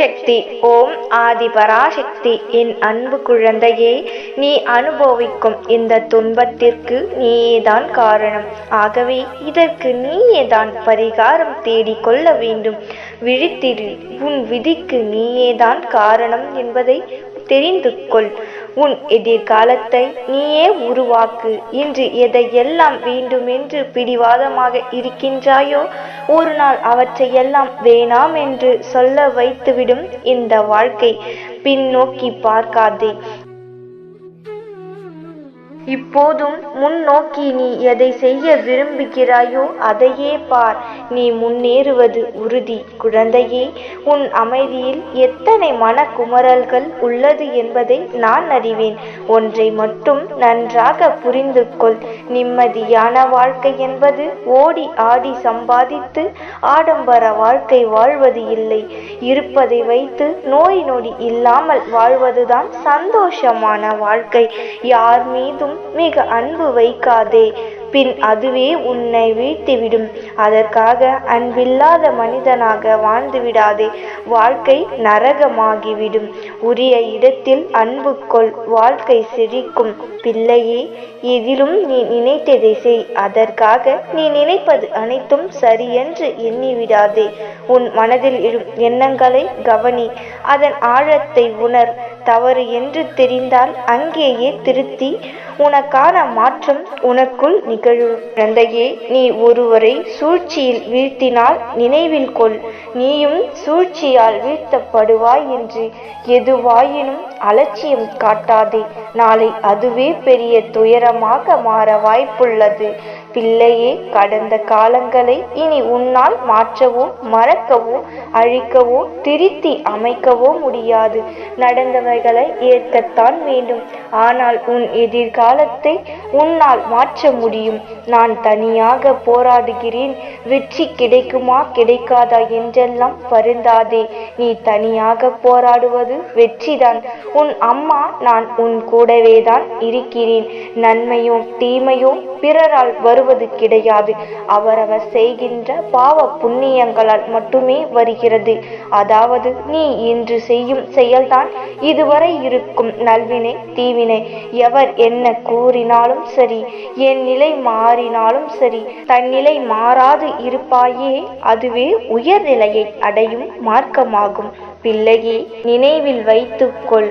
சக்தி. ஓம் ஆதி பராசக்தி. என் அன்பு குழந்தையே, நீ அனுபவிக்கும் இந்த துன்பத்திற்கு நீயேதான் காரணம். ஆகவே இதற்கு நீயேதான் பரிகாரம் தேடிக்கொள்ள வேண்டும். விழித்திரு. உன் விதிக்கு நீயேதான் காரணம் என்பதை தெரிந்து கொள். உன் எதிர்காலத்தை நீயே உருவாக்கு. இன்று எதையெல்லாம் வேண்டுமென்று பிடிவாதமாக இருக்கின்றாயோ, ஒரு நாள் அவற்றையெல்லாம் வேணாம் என்று சொல்ல வைத்துவிடும் இந்த வாழ்க்கை. பின்னோக்கி பார்க்காதே. இப்போதும் முன்னோக்கி நீ எதை செய்ய விரும்புகிறாயோ அதையே பார். நீ முன்னேறுவது உறுதி. குழந்தையே, உன் அமைதியில் எத்தனை மனக்குமரல்கள் உள்ளது என்பதை நான் அறிவேன். ஒன்றை மட்டும் நன்றாக புரிந்து கொள். நிம்மதியான வாழ்க்கை என்பது ஓடி ஆடி சம்பாதித்து ஆடம்பர வாழ்க்கை வாழ்வது இல்லை. இருப்பதை வைத்து நோய் நொடி இல்லாமல் வாழ்வதுதான் சந்தோஷமான வாழ்க்கை. யார் மீதும் மிக அன்பு வைக்காதே, பின் அதுவே உன்னை வீழ்த்திவிடும். அதற்காக அன்பில்லாத மனிதனாக வாழ்ந்து விடாதே. வாழ்க்கை நரகமாகிவிடும். உரிய இடத்தில் அன்பு கொள். வாழ்க்கை செழிக்கும். பிள்ளையே, எதிலும் நீ நினைத்ததை செய். அதற்காக நீ நினைப்பது அனைத்தும் சரியென்று எண்ணிவிடாதே. உன் மனதில் எழும் எண்ணங்களை கவனி. அதன் ஆழத்தை உணர். தவறு என்று தெரிந்தால் அங்கேயே திருத்தி உனக்கான மாற்றம் உனக்குள் நிகழும். குழந்தையே, நீ ஒருவரை சூழ்ச்சியில் வீழ்த்தினால் நினைவில் கொள், நீயும் சூழ்ச்சியால் வீழ்த்தப்படுவாய் என்று. எதுவாயினும் அலட்சியம் காட்டாதே. நாளை அதுவே பெரிய துயரமாக மாற வாய்ப்புள்ளது. பிள்ளையே, கடந்த காலங்களை இனி உன்னால் மாற்றவோ மறக்கவோ அழிக்கவோ திருத்தி அமைக்கவோ முடியாது. நடந்தவைகளை ஏற்கத்தான் வேண்டும். ஆனால் உன் எதிர்காலத்தை உன்னால் மாற்ற முடியும். நான் தனியாக போராடுகிறேன், வெற்றி கிடைக்குமா கிடைக்காதா என்றெல்லாம் வருந்தாதே. நீ தனியாக போராடுவது வெற்றிதான். உன் அம்மா நான் உன் கூடவேதான் இருக்கிறேன். நன்மையோ தீமையோ பிறரால் வருவது கிடையாது. அவரவர் செய்கின்ற பாவ புண்ணியங்களால் மட்டுமே வருகிறது. அதாவது நீ இன்று செய்யும் செயல்தான் இதுவரை இருக்கும் நல்வினை தீவினை. எவர் என்ன கூறினாலும் சரி, என் நிலை மாறினாலும் சரி, தன்னிலை மாறாது இருப்பாயே, அதுவே உயர்நிலையை அடையும் மார்க்கமாகும். பிள்ளையே, நினைவில் வைத்துக்கொள்.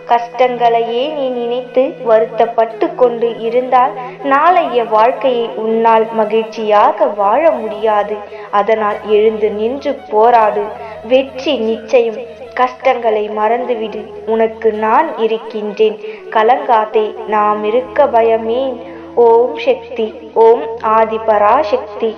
கஷ்டங்களையே நீ நினைத்து வருத்தப்பட்டு கொண்டு இருந்தால் நாளைய வாழ்க்கையை உன்னால் மகிழ்ச்சியாக வாழ முடியாது. அதனால் எழுந்து நின்று போராடு. வெற்றி நிச்சயம். கஷ்டங்களை மறந்துவிடு. உனக்கு நான் இருக்கின்றேன். கலங்காதே. நாம் இருக்க பயமேன். ஓம் சக்தி. ஓம் ஆதி பராசக்தி.